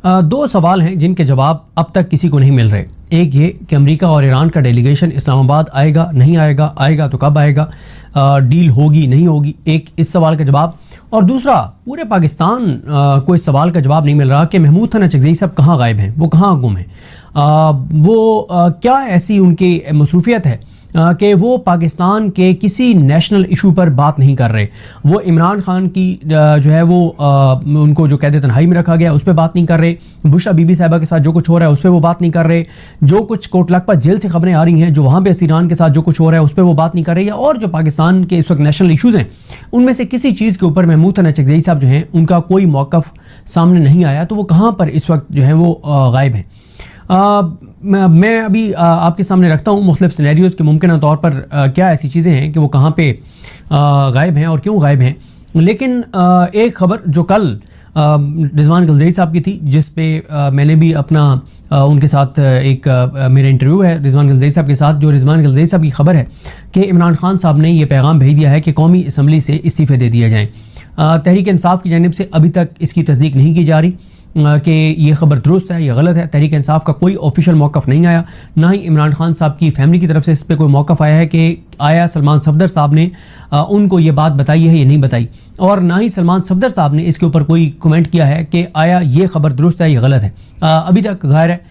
दो सवाल हैं जिनके जवाब अब तक किसी को नहीं मिल रहे। एक ये कि अमेरिका और ईरान का डेलीगेशन इस्लामाबाद आएगा नहीं आएगा, आएगा तो कब आएगा, डील होगी नहीं होगी, एक इस सवाल का जवाब। और दूसरा, पूरे पाकिस्तान को इस सवाल का जवाब नहीं मिल रहा कि महमूद हसन चकज़ई साहब कहाँ गायब हैं, वो कहाँ गुम हैं, क्या ऐसी उनकी मसरूफियत है कि वो पाकिस्तान के किसी नेशनल इशू पर बात नहीं कर रहे। वो इमरान खान की जो है वो उनको जो कैद तन्हाई में रखा गया उस पर बात नहीं कर रहे, बुशरा बीबी साहिबा के साथ जो कुछ हो रहा है उस पर वो बात नहीं कर रहे, जो कुछ कोटलखपत जेल से खबरें आ रही हैं जो वहाँ पे ईरान के साथ जो कुछ हो रहा है उस पर वो बात नहीं कर रहे, या और जो पाकिस्तान के इस वक्त नेशनल इशूज़ हैं उनमें से किसी चीज़ के ऊपर महमूद हसन चकज़ई साहब जो हैं उनका कोई मौक़िफ़ सामने नहीं आया। तो वो कहाँ पर इस वक्त जो है वो गायब हैं। मैं अभी आपके सामने रखता हूँ मुख्तलिफ सिनेरियोज़ के मुमकिन तौर पर क्या ऐसी चीज़ें हैं कि वो कहाँ पे गायब हैं और क्यों गायब हैं। लेकिन एक ख़बर जो कल रिजवान गलज़ई साहब की थी, जिस पे मैंने भी अपना उनके साथ एक मेरा इंटरव्यू है रिजवान गलज़ई साहब के साथ, जो रिजवान गलज़ई साहब की खबर है कि इमरान खान साहब ने ये पैगाम भेज दिया है कि कौमी असम्बली से इस्तीफ़े दे दिए जाएँ। तहरीक इंसाफ की जानिब से अभी तक इसकी तस्दीक नहीं की जा रही कि ये खबर दुरुस्त है या गलत है। तहरीक इंसाफ का कोई ऑफिशियल मौक़िफ़ नहीं आया, ना ही इमरान खान साहब की फैमिली की तरफ से इस पर कोई मौक़िफ़ आया है कि आया सलमान सफदर साहब ने उनको ये बात बताई है या नहीं बताई, और ना ही सलमान सफदर साहब ने इसके ऊपर कोई कमेंट किया है कि आया ये खबर दुरुस्त है या गलत है। अभी तक ज़ाहिर है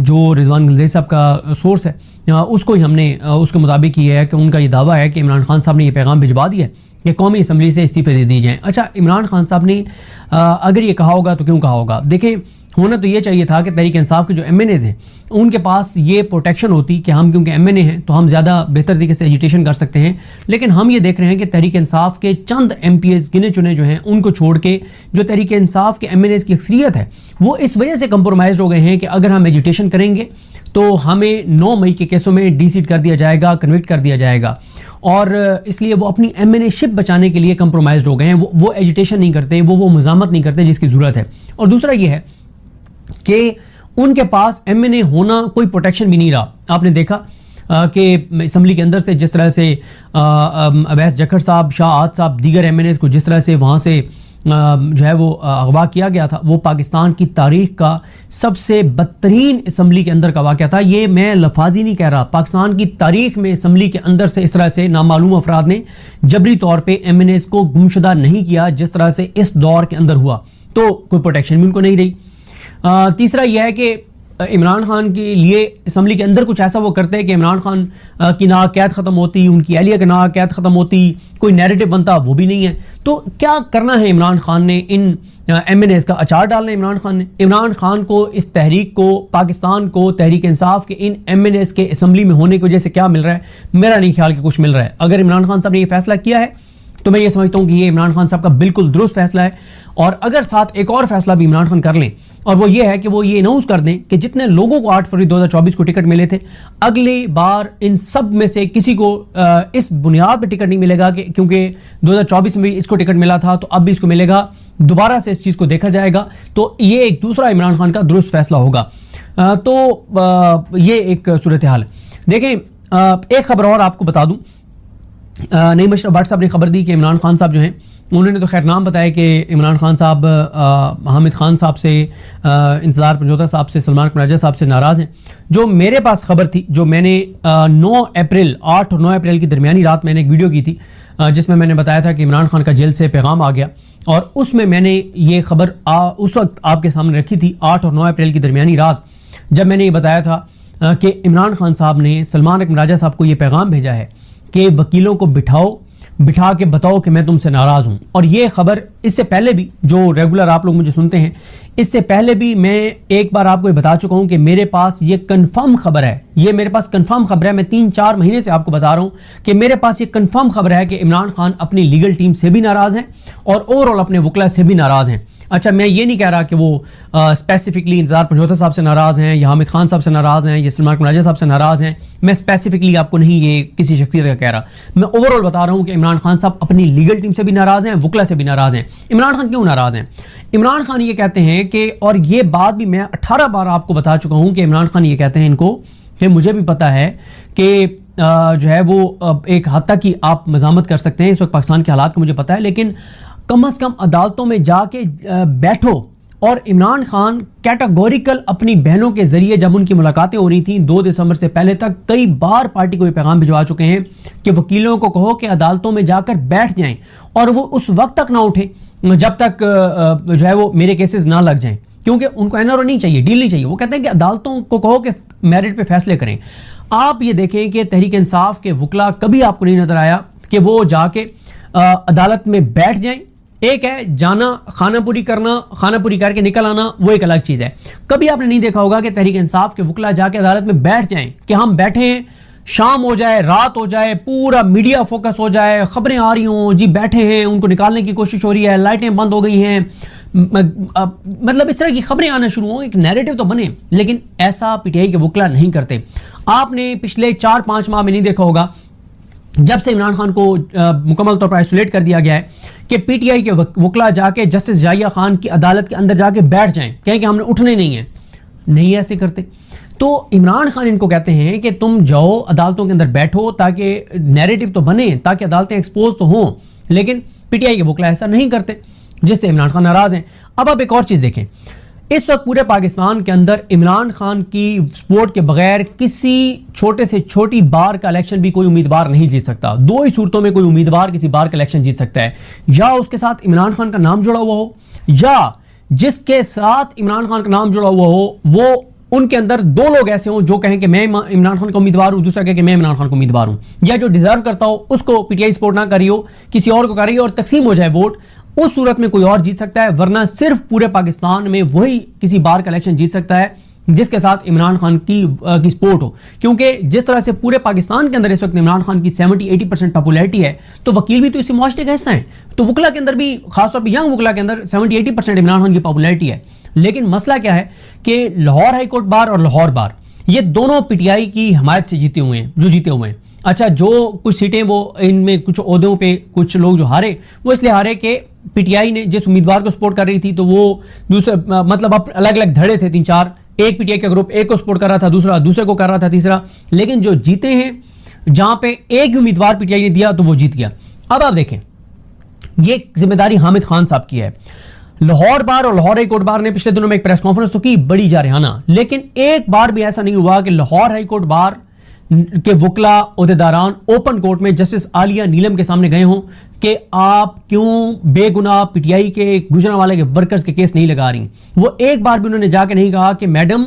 जो रिजवान गलज़ई साहब का सोर्स है उसको ही हमने उसके मुताबिक ये है कि उनका ये दावा है कि इमरान खान साहब ने ये पैगाम भिजवा दिया है कि कौमी असम्बली से इस्तीफ़े दे दिए जाएँ। अच्छा, इमरान खान साहब ने अगर ये कहा होगा तो क्यों कहा होगा? देखें, होना तो ये चाहिए था कि तहरीक इंसाफ के जो MNAs हैं उनके पास ये प्रोटेक्शन होती कि हम क्योंकि MNA हैं तो हम ज़्यादा बेहतर तरीके से एजिटेशन कर सकते हैं। लेकिन हम ये देख रहे हैं कि तहरीक इंसाफ के चंद MPs गिने चुने जो हैं उनको छोड़ के जो तहरीक इंसाफ के MNAs की अक्सरियत है वो इस वजह से कंप्रोमाइज़ हो गए हैं कि अगर हम एजिटेशन करेंगे तो हमें 9 मई के केसों में डीसीट कर दिया जाएगा, कन्विक्ट कर दिया जाएगा, और इसलिए वो अपनी MNA शिप बचाने के लिए कंप्रोमाइज़ हो गए हैं। वो एजिटेशन नहीं करते, वो मुजामत नहीं करते जिसकी ज़रूरत है। और दूसरा ये है कि उनके पास MNA होना कोई प्रोटेक्शन भी नहीं रहा। आपने देखा कि असम्बली के अंदर से जिस तरह से अवैस जखर साहब, शाह आद साहब, दीगर MNAs को जिस तरह से वहाँ से जो है वो अगवा किया गया था, वो पाकिस्तान की तारीख का सबसे बदतरीन असम्बली के अंदर का वाक़या था। ये मैं लफाजी नहीं कह रहा, पाकिस्तान की तारीख में असम्बली के अंदर से इस तरह से नामालूम अफराद ने जबरी तौर पे MNAs को गुमशुदा नहीं किया जिस तरह से इस दौर के अंदर हुआ, तो कोई प्रोटेक्शन भी उनको नहीं रही। तीसरा यह है कि इमरान खान के लिए असम्बली के अंदर कुछ ऐसा वो करते हैं कि इमरान खान की ना कैद ख़त्म होती, उनकी अहलिया की ना कैद ख़त्म होती, कोई नैरेटिव बनता, वो भी नहीं है। तो क्या करना है इमरान खान ने? इन MNAs का अचार डालना है इमरान खान ने। इमरान खान को, इस तहरीक को, पाकिस्तान को, तहरीक इंसाफ के इन MNAs के असम्बली में होने की वजह से क्या मिल रहा है? मेरा नहीं ख्याल कि कुछ मिल रहा है। अगर इमरान खान साहब ने ये फैसला किया है तो मैं ये समझता हूँ कि ये इमरान खान साहब का बिल्कुल दुरुस्त फैसला है। और अगर साथ एक और फैसला भी इमरान खान कर लें, और वो ये है कि वो ये अनाउंस कर दें कि जितने लोगों को 8 फरवरी 2024 को टिकट मिले थे, अगली बार इन सब में से किसी को इस बुनियाद पर टिकट नहीं मिलेगा कि क्योंकि 2024 में भी इसको टिकट मिला था तो अब भी इसको मिलेगा, दोबारा से इस चीज़ को देखा जाएगा। तो ये एक दूसरा इमरान खान का दुरुस्त फैसला होगा। तो ये एक सूरत हाल है। देखें, एक खबर और आपको बता दूँ, नईम अशरफ भट्ट साहब ने खबर दी कि इमरान खान साहब जो हैं उन्होंने तो खैर नाम बताया कि इमरान खान साहब हामिद खान साहब से, इंतज़ार पंजोता साहब से, सलमान राजा साहब से नाराज़ हैं। जो मेरे पास खबर थी, जो मैंने 8 और 9 अप्रैल की दरमियानी रात मैंने एक वीडियो की थी जिसमें मैंने बताया था कि इमरान खान का जेल से पैगाम आ गया, और उसमें मैंने ये खबर उस वक्त आपके सामने रखी थी 8 और 9 अप्रैल की दरमियानी रात, जब मैंने ये बताया था कि इमरान खान साहब ने सलमान राजा साहब को ये पैगाम भेजा है कि वकीलों को बिठा के बताओ कि मैं तुमसे नाराज़ हूँ। और ये खबर इससे पहले भी, जो रेगुलर आप लोग मुझे सुनते हैं, इससे पहले भी मैं एक बार आपको बता चुका हूँ कि मेरे पास ये कंफर्म खबर है, ये मेरे पास कंफर्म खबर है। मैं 3-4 महीने से आपको बता रहा हूँ कि मेरे पास ये कंफर्म खबर है कि इमरान खान अपनी लीगल टीम से भी नाराज़ हैं और ओवरऑल अपने वकला से भी नाराज़ हैं। अच्छा, मैं ये नहीं कह रहा कि वो स्पेसिफिकली इंतज़ार पंजोता साहब से नाराज़ हैं या हामिद खान साहब से नाराज़ हैं या सलमान राजा साहब से नाराज़ हैं। मैं स्पेसिफिकली आपको नहीं ये किसी शख्सियत का कह रहा, मैं ओवरऑल बता रहा हूँ कि इमरान खान साहब अपनी लीगल टीम से भी नाराज़ हैं, वकला से भी नाराज़ हैं। इमरान खान क्यों नाराज़ हैं? इमरान खान ये कहते हैं कि, और ये बात भी मैं 18 बार आपको बता चुका हूँ कि इमरान खान ये कहते हैं इनको कि मुझे भी पता है कि जो है वो एक हद तक ही आप मज़ामत कर सकते हैं, इस वक्त पाकिस्तान के हालात को मुझे पता है, लेकिन कम अज़ कम अदालतों में जाके बैठो और इमरान खान कैटेगोरिकल अपनी बहनों के जरिए जब उनकी मुलाकातें हो रही थी 2 दिसंबर से पहले तक कई बार पार्टी को ये पैगाम भिजवा चुके हैं कि वकीलों को कहो कि अदालतों में जाकर बैठ जाएं और वो उस वक्त तक ना उठे जब तक जो है वो मेरे केसेस ना लग जाएं, क्योंकि उनको एनआरओ नहीं चाहिए, डील नहीं चाहिए। वो कहते हैं कि अदालतों को कहो कि मेरिट पे फैसले करें। आप ये देखें कि तहरीक इंसाफ के वकला कभी आपको नहीं नजर आया कि वो जाके अदालत में बैठ जाएं। एक है जाना, खाना पूरी करना, खाना पूरी करके निकल आना, वो एक अलग चीज है। कभी आपने नहीं देखा होगा कि तहरीक इंसाफ के वकला जाके अदालत में बैठ जाएं कि हम बैठे हैं, शाम हो जाए, रात हो जाए, पूरा मीडिया फोकस हो जाए, खबरें आ रही हों, जी बैठे हैं, उनको निकालने की कोशिश हो रही है, लाइटें बंद हो गई हैं, मतलब इस तरह की खबरें आना शुरू हो, एक नैरेटिव तो बने। लेकिन ऐसा पीटीआई के वकला नहीं करते। आपने पिछले 4-5 माह में नहीं देखा होगा, जब से इमरान खान को मुकम्मल तौर पर आइसोलेट कर दिया गया है, कि पीटीआई के वकला जाके जस्टिस जाहिया खान की अदालत के अंदर जाके बैठ जाएं, कहें कि हमने उठने नहीं है, नहीं ऐसे करते। तो इमरान खान इनको कहते हैं कि तुम जाओ अदालतों के अंदर बैठो ताकि नैरेटिव तो बने, ताकि अदालतें एक्सपोज तो हों। लेकिन पीटीआई के वकला ऐसा नहीं करते, जिससे इमरान खान नाराज हैं। अब आप एक और चीज देखें, इस वक्त पूरे पाकिस्तान के अंदर इमरान खान की सपोर्ट के बगैर किसी छोटे से छोटी बार का इलेक्शन भी कोई उम्मीदवार नहीं जीत सकता। 2 ही सूरतों में कोई उम्मीदवार किसी बार का इलेक्शन जीत सकता है, या उसके साथ इमरान खान का नाम जुड़ा हुआ हो, या जिसके साथ इमरान खान का नाम जुड़ा हुआ हो वो उनके अंदर 2 लोग ऐसे हों जो कहें कि मैं इमरान खान का उम्मीदवार हूं, दूसरा कहे कि मैं इमरान खान का उम्मीदवार हूं, या जो डिजर्व करता हो उसको पीटीआई सपोर्ट ना करी हो, किसी और को कर रही हो और तकसीम हो जाए वोट। उस सूरत में कोई और जीत सकता है, वरना सिर्फ पूरे पाकिस्तान में वही किसी बार का इलेक्शन जीत सकता है जिसके साथ इमरान खान की सपोर्ट हो। क्योंकि जिस तरह से पूरे पाकिस्तान के अंदर इस वक्त इमरान खान की 70-80% पॉपुलैरिटी है, तो वकील भी तो इसी मुआशरे का हिस्सा है। तो वकला के अंदर भी, खासतौर पर यंग वकला के अंदर 70-80% इमरान खान की पॉपुलैरिटी है। लेकिन मसला क्या है कि लाहौर हाईकोर्ट बार और लाहौर बार ये दोनों पीटीआई की हमायत से जीते हुए हैं। अच्छा, जो कुछ सीटें वो इनमें कुछ ओहदों पे कुछ लोग जो हारे, वो इसलिए हारे कि पीटीआई ने जिस उम्मीदवार को सपोर्ट कर रही थी तो वो दूसरे मतलब अब अलग अलग धड़े थे 3-4, एक पीटीआई का ग्रुप एक को सपोर्ट कर रहा था, दूसरा दूसरे को कर रहा था, तीसरा। लेकिन जो जीते हैं, जहां पे एक ही उम्मीदवार पीटीआई ने दिया तो वो जीत गया। अब आप देखें, ये जिम्मेदारी हामिद खान साहब की है। लाहौर बार और लाहौर हाईकोर्ट बार ने पिछले दिनों में एक प्रेस कॉन्फ्रेंस तो की बड़ी जारहाना, लेकिन एक बार भी ऐसा नहीं हुआ कि लाहौर हाईकोर्ट बार के वकला ओहदेदारान ओपन कोर्ट में जस्टिस आलिया नीलम के सामने गए हों कि आप क्यों बेगुनाह पीटीआई के गुजरांवाला के वर्कर्स के केस नहीं लगा रही। वो एक बार भी उन्होंने जाके नहीं कहा कि मैडम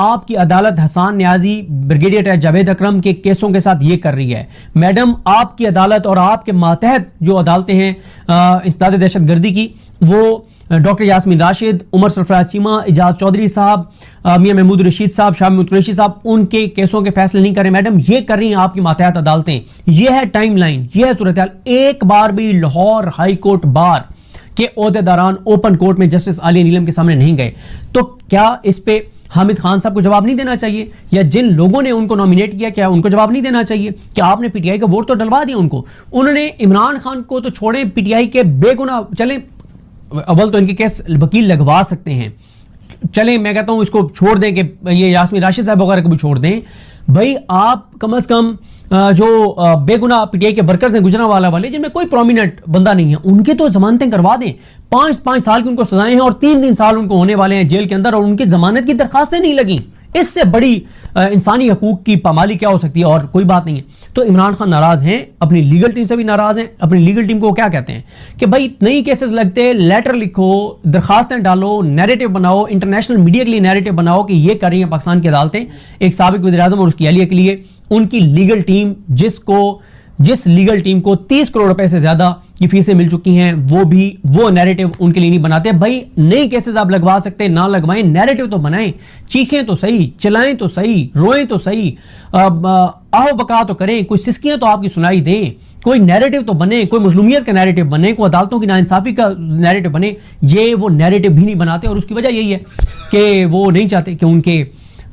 आपकी अदालत हसान न्याजी, ब्रिगेडियर जावेद अकरम के केसों के साथ ये कर रही है, मैडम आपकी अदालत और आपके मातहत जो अदालतें हैं इंसदाद दहशतगर्दी की, वो डॉक्टर यास्मीन राशिद, उमर सरफराज चीमा, इजाज चौधरी साहब, मियां महमूद रशीद साहब, शाह महमूद कुरैशी साहब, उनके केसों के फैसले नहीं कर रहे मैडम, ये कर रही हैं आपकी मातहत अदालतें। ये है टाइमलाइन, ये है सूरत हाल। एक बार भी लाहौर हाई कोर्ट बार के ओहदेदारान ओपन कोर्ट में जस्टिस आलिया नीलम के सामने नहीं गए। तो क्या इस पे हामिद खान साहब को जवाब नहीं देना चाहिए, या जिन लोगों ने उनको नॉमिनेट किया क्या उनको जवाब नहीं देना चाहिए कि आपने पीटीआई का वोट तो डलवा दिया उनको। उन्होंने इमरान खान को तो छोड़े, पीटीआई के बेगुनाह, चले अव्वल तो इनके केस वकील लगवा सकते हैं, चले मैं कहता हूं इसको छोड़ दें कि ये यास्मीन राशिद साहब वगैरह को भी छोड़ दें। भाई आप कम से कम जो बेगुनाह पीटीआई के वर्कर्स हैं गुजरांवाला वाले, जिनमें कोई प्रोमिनेंट बंदा नहीं है, उनके तो जमानतें करवा दें। 5-5 साल की उनको सजाएं हैं और 3-3 साल उनको होने वाले हैं जेल के अंदर, और उनकी जमानत की दरखास्तें नहीं लगी। इससे बड़ी इंसानी हकूक की पामाली क्या हो सकती है? और कोई बात नहीं है। तो इमरान खान नाराज हैं, अपनी लीगल टीम से भी नाराज हैं। अपनी लीगल टीम को क्या कहते हैं कि भाई नई केसेस लगते, लेटर लिखो, दरखास्तें डालो, नैरेटिव बनाओ, इंटरनेशनल मीडिया के लिए नैरेटिव बनाओ कि ये कर रही हैं पाकिस्तान की अदालतें एक साबिक वज़ीर-ए-आज़म और उसकी अहलिया के लिए। उनकी लीगल टीम जिस लीगल टीम को 30 करोड़ रुपए से ज्यादा की फीसें मिल चुकी हैं, वो नैरेटिव उनके लिए नहीं बनाते। भाई नई केसेस आप लगवा सकते, ना लगवाएं, नैरेटिव तो बनाएं, चीखें तो सही, चिल्लाएं तो सही, रोएं तो सही, आओ बका तो करें, कोई सिस्कियां तो आपकी सुनाई दें, कोई नैरेटिव तो बने, कोई मजलूमियत का नैरेटिव बने, कोई अदालतों की नाइंसाफी का नैरेटिव बने। ये वो नैरेटिव भी नहीं बनाते, और उसकी वजह यही है कि वो नहीं चाहते कि उनके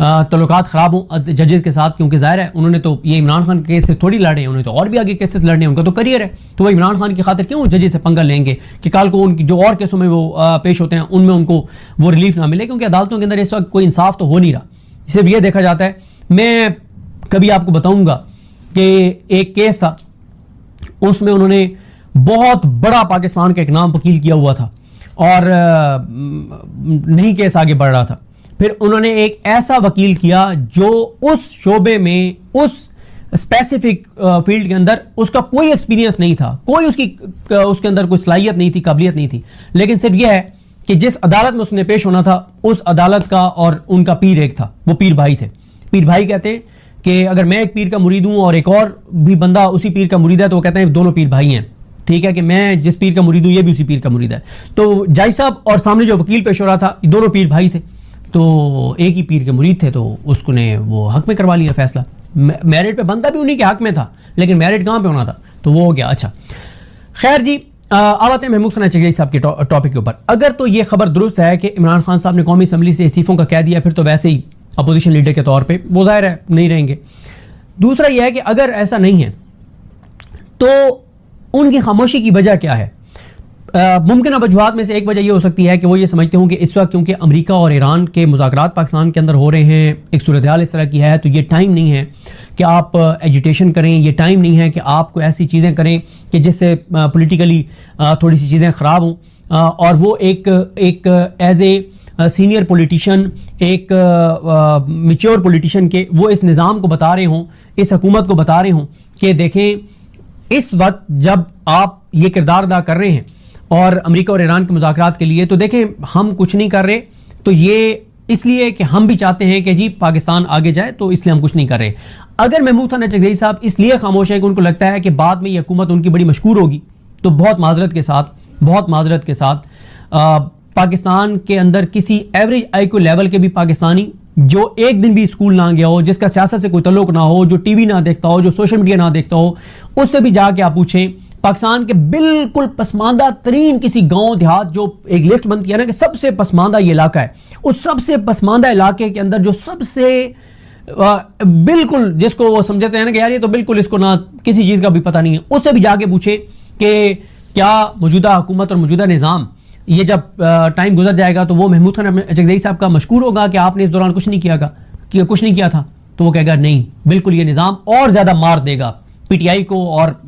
तल्लुकात खराब हों जजेस के साथ, क्योंकि जाहिर है उन्होंने तो ये इमरान खान के केस से थोड़ी लड़े हैं, उन्होंने तो और भी आगे केसेस लड़ने हैं, उनका तो करियर है। तो वो इमरान खान की खातिर क्यों जजेस से पंगा लेंगे कि कल को उनकी जो और केसों में वो पेश होते हैं उनमें उनको वो रिलीफ ना मिले, क्योंकि अदालतों के अंदर इस वक्त कोई इंसाफ तो हो नहीं रहा। सिर्फ ये देखा जाता है। मैं कभी आपको बताऊंगा कि एक केस था, उसमें उन्होंने बहुत बड़ा पाकिस्तान का एक नाम वकील किया हुआ था, और नहीं केस आगे बढ़ रहा था। फिर उन्होंने एक ऐसा वकील किया जो उस शोबे में, उस स्पेसिफिक फील्ड के अंदर उसका कोई एक्सपीरियंस नहीं था, कोई उसके अंदर कोई सलाहियत नहीं थी, काबिलियत नहीं थी, लेकिन सिर्फ यह है कि जिस अदालत में उसने पेश होना था उस अदालत का और उनका पीर एक था, वो पीर भाई थे। पीर भाई कहते हैं कि अगर मैं एक पीर का मुरीद हूं और एक और भी बंदा उसी पीर का मुरीद है तो वो कहते हैं दोनों पीर भाई हैं। ठीक है कि मैं जिस पीर का मुरीद हूं ये भी उसी पीर का मुरीद है। तो जाय साहब और सामने जो वकील पेश हो रहा था, दोनों पीर भाई थे, तो एक ही पीर के मुरीद थे, तो उसको ने वो हक में करवा लिया फैसला। मैरिट पे बंदा भी उन्हीं के हक में था, लेकिन मैरिट कहां पे होना था, तो वो हो गया। अच्छा खैर जी, अब आते हैं महमूद हसन चगदई साहब के टॉपिक के ऊपर। अगर तो ये खबर दुरुस्त है कि इमरान खान साहब ने कौमी असम्बली से इस्तीफों का कह दिया, फिर तो वैसे ही अपोजिशन लीडर के तौर पे वो जाहिर है नहीं रहेंगे। दूसरा यह है कि अगर ऐसा नहीं है तो उनकी खामोशी की वजह क्या है? मुमकिन वजूहात में से एक वजह यह हो सकती है कि वो ये समझते हों कि इस वक्त क्योंकि अमेरिका और ईरान के मुज़ाकरात पाकिस्तान के अंदर हो रहे हैं, एक सूरत हाल इस तरह की है, तो ये टाइम नहीं है कि आप एजिटेशन करें, ये टाइम नहीं है कि आप कोई ऐसी चीज़ें करें कि जिससे पॉलिटिकली थोड़ी सी चीज़ें ख़राब हों। और वो एक एज ए सीनियर पॉलिटिशियन, एक मैच्योर पॉलिटिशियन के वो इस निज़ाम को बता रहे हों, इस हुकूमत को बता रहे हों कि देखें इस वक्त जब आप ये किरदार अदा कर रहे हैं और अमेरिका और ईरान के मुज़ाकरात के लिए, तो देखें हम कुछ नहीं कर रहे, तो ये इसलिए कि हम भी चाहते हैं कि जी पाकिस्तान आगे जाए, तो इसलिए हम कुछ नहीं कर रहे। अगर महमूद हसन चगदई साहब इसलिए खामोश है कि उनको लगता है कि बाद में ये हुकूमत उनकी बड़ी मशकूर होगी, तो बहुत माजरत के साथ पाकिस्तान के अंदर किसी एवरेज आईक्यू लेवल के भी पाकिस्तानी जो एक दिन भी स्कूल ना गया हो, जिसका सियासत से कोई तल्लुक ना हो, जो टीवी ना देखता हो, जो सोशल मीडिया ना देखता हो, उससे भी जाके आप पूछें पाकिस्तान के बिल्कुल पसमानदा तरीन किसी गांव देहात, जो एक लिस्ट बनती है ना कि सबसे पसमानदा ये इलाका है, उस सबसे पसमानदा इलाके के अंदर जो सबसे बिल्कुल जिसको वो समझते हैं ना कि यार ये तो बिल्कुल इसको ना किसी चीज़ का भी पता नहीं है, उससे भी जाके पूछे कि क्या मौजूदा हुकूमत और मौजूदा निज़ाम ये जब टाइम गुजर जाएगा तो वो महमूद हसन चगदई साहब का मशकूर होगा कि आपने इस दौरान कुछ नहीं किया था, तो वो कहेगा नहीं, बिल्कुल ये निज़ाम और ज़्यादा मार देगा पीटीआई को, और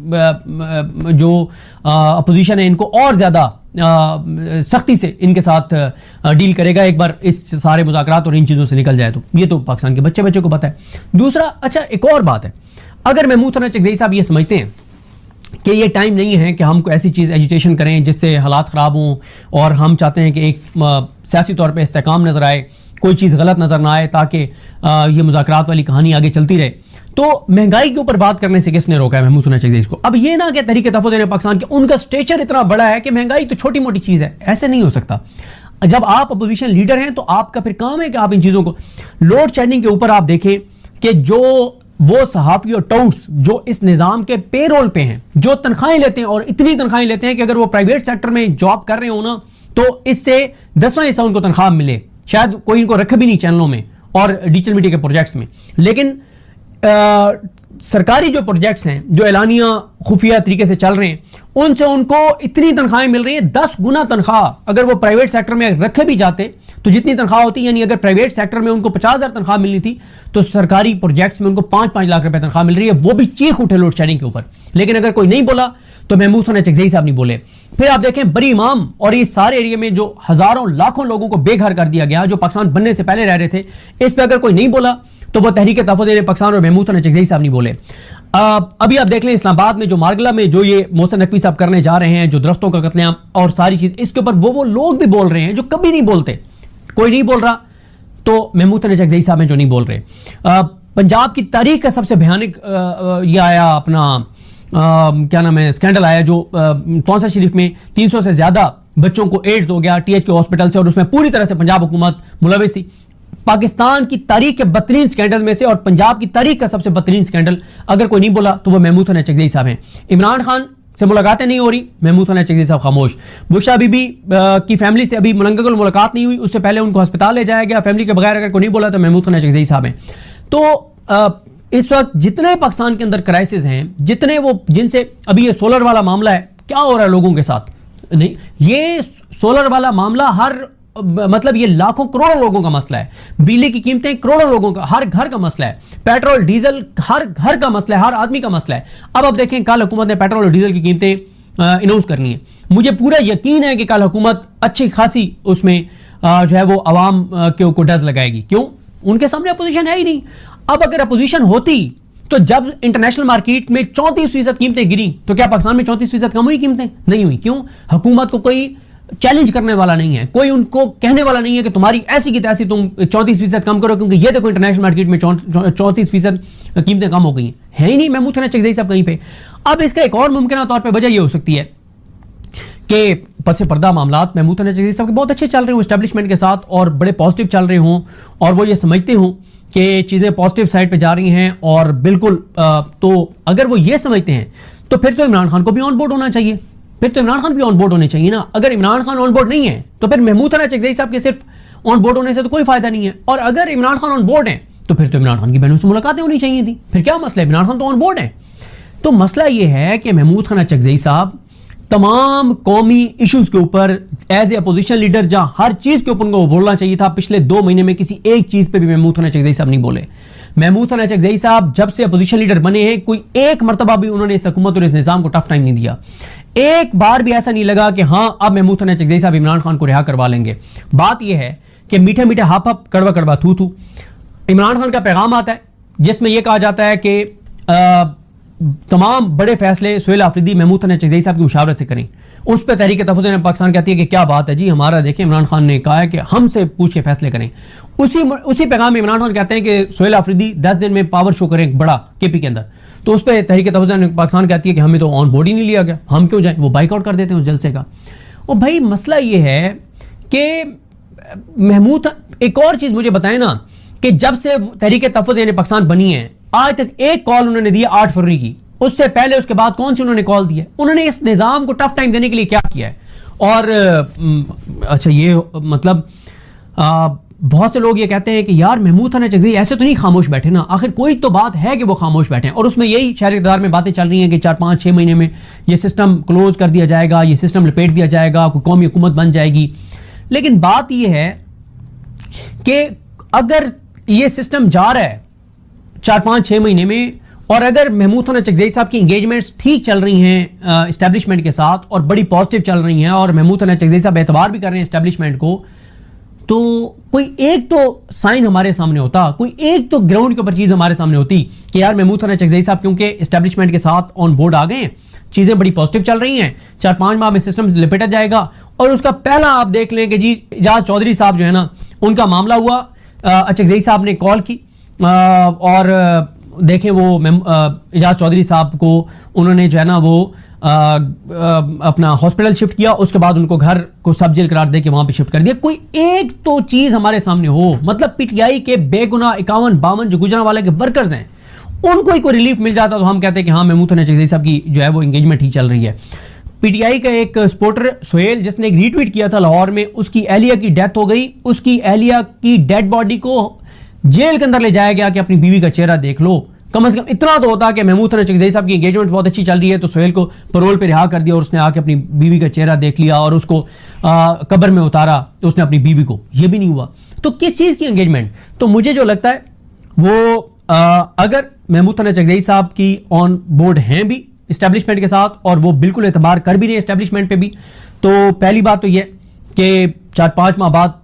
जो अपोजिशन है इनको और ज़्यादा सख्ती से इनके साथ डील करेगा एक बार इस सारे मुज़ाकरात और इन चीज़ों से निकल जाए। तो ये तो पाकिस्तान के बच्चे को पता है। दूसरा, अच्छा एक और बात है, अगर महमूद हसन चगदई साहब ये समझते हैं कि ये टाइम नहीं है कि हम कोई ऐसी चीज़ एजिटेशन करें जिससे हालात ख़राब हों, और हम चाहते हैं कि एक सियासी तौर पर इस्तेकाम नज़र आए, कोई चीज़ गलत नज़र ना आए, ताकि ये मुज़ाकरात वाली कहानी आगे चलती रहे, तो महंगाई के ऊपर बात करने से किसने रोका है महमूद हसन चगदई को? अब ये ना कि तहरीक तहफ़्फ़ुज़ पाकिस्तान के उनका स्टेचर इतना बड़ा है कि महंगाई तो छोटी मोटी चीज़ है, ऐसे नहीं हो सकता। जब आप अपोजिशन लीडर हैं तो आपका फिर काम है कि आप इन चीज़ों को, लोड शेडिंग के ऊपर आप देखें कि जो वो सहाफ़ी और टाउट्स जो इस निज़ाम के पेरोल पे हैं, जो तनख्वाहें लेते हैं, और इतनी तनख्वाहें लेते हैं कि अगर वो प्राइवेट सेक्टर में जॉब कर रहे हो ना तो इससे 10वां हिस्सा उनको तनख्वाह मिले, शायद कोई इनको रखे भी नहीं चैनलों में और डिजिटल मीडिया के प्रोजेक्ट्स में। लेकिन सरकारी जो प्रोजेक्ट्स हैं जो एलानिया खुफिया तरीके से चल रहे हैं, उनसे उनको इतनी तनख्वाहें मिल रही है, 10 गुना तनख्वाह अगर वो प्राइवेट सेक्टर में रखे भी जाते तो जितनी तनख्वाह होती, यानी अगर प्राइवेट सेक्टर में उनको 50,000 तनख्वाह मिलनी थी तो सरकारी प्रोजेक्ट्स में उनको 5-5 लाख रुपए तनख्वाह मिल रही है, वो भी चीख उठे लोड शेडिंग के ऊपर। लेकिन अगर कोई नहीं बोला तो महमूद हसन चगदई साहब नहीं बोले। फिर आप देखें बरी इमाम और इस सारे एरिया में जो हजारों लाखों लोगों को बेघर कर दिया गया, जो पाकिस्तान बनने से पहले रह रहे थे, इस पर अगर कोई नहीं बोला तो वह तहरीक तहफ़्फ़ुज़ पाकिस्तान और महमूद हसन चगदई साहब नहीं बोले। अभी आप देख लें इस्लामाबाद में जो मारगला में जो ये मोहसिन नकवी साहब करने जा रहे हैं, जो दरख्तों का कत्लेआम और सारी चीज, इसके ऊपर वो लोग भी बोल रहे हैं जो कभी नहीं बोलते। कोई नहीं बोल रहा तो महमूद हसन चगदई साहब हैं जो नहीं बोल रहे। पंजाब की तारीख का सबसे भयानक ये आया अपना क्या नाम है, स्कैंडल आया जो तौसा शरीफ में 300 से ज्यादा बच्चों को एड्स हो गया टीएचके हॉस्पिटल से, और उसमें पूरी तरह से पंजाब हुकूमत मुलविस थी। पाकिस्तान की तारीख के बदतरीन स्कैंडल में से और पंजाब की तारीख का सबसे बदतरीन स्कैंडल अगर कोई नहीं बोला तो वह महमूद हसन चगदई साहब हैं। इमरान खान से मुलाकातें नहीं हो रही, महमूद हसन चगदई साहब खामोश। बुशरा बीबी की फैमिली से अभी मुलंगल मुलाकात नहीं हुई, उससे पहले उनको अस्पताल ले जाया गया, फैमिली के बगैर अगर कोई नहीं बोला तो महमूद हसन चगदई साहब हैं। तो इस वक्त जितने पाकिस्तान के अंदर क्राइसिस हैं, जितने वो जिनसे अभी ये सोलर वाला मामला है, क्या हो रहा है लोगों के साथ, नहीं ये सोलर वाला मामला हर मतलब ये लाखों करोड़ों लोगों का मसला है। बिजली की कीमतें करोड़ों लोगों का, हर घर का मसला है। पेट्रोल डीजल हर घर का मसला है, हर आदमी का मसला है। अब देखें कल हुकूमत ने पेट्रोल और डीजल की कीमतें अनाउंस करनी है। मुझे पूरा यकीन है कि कल हुकूमत अच्छी खासी उसमें जो है वो अवाम को डज लगाएगी। क्यों? उनके सामने अपोजिशन है ही नहीं। अब अगर अपोजिशन होती तो जब इंटरनेशनल मार्केट में 34% कीमतें गिरी तो क्या पाकिस्तान में 34% कम हुई कीमतें? नहीं हुई। क्यों? हुकूमत को कोई चैलेंज करने वाला नहीं है, कोई उनको कहने वाला नहीं है कि तुम्हारी ऐसी की तैसी तुम 34% कम करो, क्योंकि ये देखो इंटरनेशनल मार्केट में 34% कीमतें कम हो गई है ही नहीं महमूद हसन चकज़ई साहब कहीं पे। अब इसका एक और मुमकिन तौर पर वजह यह हो सकती है कि पसे पर्दा मामलात महमूद हसन चकज़ई साहब के बहुत अच्छे चल रहे हों एस्टेब्लिशमेंट के साथ और बड़े पॉजिटिव चल रहे हों और वो ये समझते हों कि चीज़ें पॉजिटिव साइड पे जा रही हैं और बिल्कुल तो अगर वो ये समझते हैं तो फिर तो इमरान खान को भी ऑन बोर्ड होना चाहिए, फिर तो इमरान खान भी ऑन बोर्ड होने चाहिए ना। अगर इमरान खान ऑन बोर्ड नहीं है तो फिर महमूद हसन चकज़ई साहब के सिर्फ ऑन बोर्ड होने से तो कोई फायदा नहीं है, और अगर इमरान खान ऑन बोर्ड है तो फिर तो इमरान खान की बहनों से मुलाकातें होनी चाहिए थी। फिर क्या मसला है? इमरान खान तो ऑन बोर्ड है। तो मसला यह है कि महमूद हसन चकज़ई साहब तमाम कौमी इश्यूज के ऊपर एज ए अपोजिशन लीडर जहां हर चीज के ऊपर उनको बोलना चाहिए था, पिछले 2 महीने में किसी एक चीज पे भी महमूद हसन चकज़ई साहब नहीं बोले। महमूद हसन चकज़ई साहब जब से अपोजिशन लीडर बने हैं कोई एक मरतबा भी उन्होंने इस हुकूमत और इस निजाम को टफ टाइम नहीं दिया। एक बार भी ऐसा नहीं लगा कि हां अब महमूद हसन चकज़ई साहब इमरान खान को रिहा करवा लेंगे। बात यह है कि मीठे मीठे हाप हाप कड़वा कड़वा थू थू इमरान खान का पैगाम आता है जिसमें यह कहा जाता है कि तमाम बड़े फैसले सुहेल आफरीदी महमूद हसन चकज़ई साहब की मुशावरत से करें। उस पर तहरीक तहफ़्फ़ुज़ पाकिस्तान कहती है कि क्या बात है जी, हमारा देखें इमरान खान ने कहा है कि हमसे पूछ के फैसले करें। उसी पैगाम में इमरान खान कहते हैं कि सुहेल आफरीदी 10 दिन में पावर शो करें बड़ा केपी के अंदर। तो उस पर तहरीक तहफ़्फ़ुज़ पाकिस्तान कहती है कि हमें तो ऑन बोर्ड ही नहीं लिया गया, हम क्यों जाएं, वो बाइकआउट कर देते हैं उस जलसे का। और भाई मसला ये है कि महमूद, एक और चीज़ मुझे बताएं ना कि जब से तहरीक तहफ़्फ़ुज़ यानी पाकिस्तान बनी है आज तक एक कॉल उन्होंने दी 8 फरवरी की, उससे पहले उसके बाद कौन सी उन्होंने कॉल दी है? उन्होंने इस निज़ाम को टफ टाइम देने के लिए क्या किया है? और अच्छा ये मतलब बहुत से लोग ये कहते हैं कि यार महमूद हसन चकज़ई ऐसे तो नहीं खामोश बैठे ना, आखिर कोई तो बात है कि वो खामोश बैठे हैं। और उसमें यही शहरी इक़्तिदार में बातें चल रही हैं कि 4-5-6 महीने में ये सिस्टम क्लोज कर दिया जाएगा, ये सिस्टम लपेट दिया जाएगा, कोई कौमी हुकूमत बन जाएगी। लेकिन बात यह है कि अगर ये सिस्टम जा रहा है 4-5-6 महीने में और अगर महमूद हसन चकज़ई साहब की इंगेजमेंट्स ठीक चल रही हैं इस्टेब्लिशमेंट के साथ और बड़ी पॉजिटिव चल रही हैं और महमूद हसन चकज़ई साहब एतबार भी कर रहे हैं इस्टेब्लिशमेंट को, तो कोई एक तो साइन हमारे सामने होता, कोई एक तो ग्राउंड के ऊपर चीज़ हमारे सामने होती कि यार महमूद हसन चकज़ई साहब क्योंकि इस्टेब्लिशमेंट के साथ ऑन बोर्ड आ गए हैं, चीज़ें बड़ी पॉजिटिव चल रही हैं, 4-5 माह में सिस्टम लपेटा जाएगा। और उसका पहला आप देख लें कि जी एजाज चौधरी साहब जो है ना उनका मामला हुआ, चकज़ई साहब ने कॉल की और देखें वो एजाज चौधरी साहब को उन्होंने जो है ना वो अपना हॉस्पिटल शिफ्ट किया, उसके बाद उनको घर को सब जेल करार दे के वहां पे शिफ्ट कर दिया। कोई एक तो चीज हमारे सामने हो, मतलब पीटीआई के बेगुनाह 51-52 जो गुजरांवाला के वर्कर्स हैं उनको ही कोई रिलीफ मिल जाता तो हम कहते हैं कि हाँ महमूद हसन चकज़ई साहब की जो है वो एंगेजमेंट ही चल रही है। पीटीआई का एक सपोर्टर सुहेल जिसने एक रीट्वीट किया था लाहौर में, उसकी एहलिया की डेथ हो गई, उसकी एहलिया की डेड बॉडी को जेल के अंदर ले जाया गया कि अपनी बीवी का चेहरा देख लो। कम से कम इतना तो होता कि महमूद हसन चकज़ई साहब की एंगेजमेंट बहुत अच्छी चल रही है तो सुहेल को पैरोल पे रिहा कर दिया और उसने आके अपनी बीवी का चेहरा देख लिया और उसको कब्र में उतारा तो उसने अपनी बीवी को, ये भी नहीं हुआ। तो किस चीज़ की एंगेजमेंट? तो मुझे जो लगता है वो अगर महमूद हसन चकज़ई साहब की ऑन बोर्ड हैं भी इस्टेब्लिशमेंट के साथ और वो बिल्कुल एतबार कर भी रहे हैं इस्टेब्लिशमेंट पे भी, तो पहली बात तो ये कि 4-5 माह बाद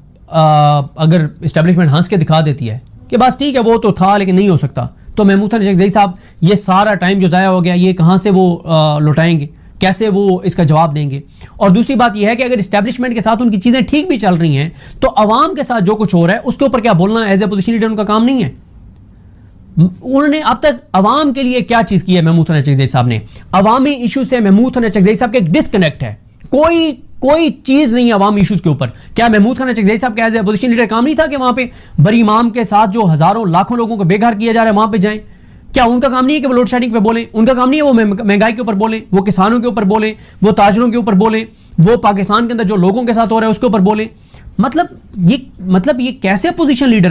अगर इस्टेब्लिशमेंट हंस के दिखा देती है कि बस ठीक है वो तो था लेकिन नहीं हो सकता, तो महमूद हसन चकज़ई साहब ये सारा टाइम जो ज़ाया हो गया ये कहाँ से वो लौटाएंगे, कैसे वो इसका जवाब देंगे? और दूसरी बात यह है कि अगर इस्टेब्लिशमेंट के साथ उनकी चीज़ें ठीक भी चल रही हैं तो अवाम के साथ जो कुछ हो रहा है उसके ऊपर क्या बोलना एज ए अपोजिशन लीडर उनका काम नहीं है? उन्होंने अब तक अवाम के लिए क्या चीज़ की है महमूद हसन चकज़ई साहब ने? अवामी इशू से महमूद हसन चकज़ई साहब के एक डिस्कनेक्ट है, कोई चीज नहीं है अवामी इश्यूज के ऊपर। क्या महमूद हसन चकज़ई साहब का एज ए अपोजिशन लीडर काम नहीं था कि वहां पे बरी इमाम के साथ जो हजारों लाखों लोगों को बेघर किया जा रहा है वहां पे जाएं? क्या उनका काम नहीं है कि वो लोड शेडिंग पे बोले? उनका काम नहीं है वो महंगाई के ऊपर बोले, वो किसानों के ऊपर बोले, वो ताजरों के ऊपर बोले, वो पाकिस्तान के अंदर जो लोगों के साथ हो रहा है उसके ऊपर बोले? मतलब ये कैसे अपोजिशन लीडर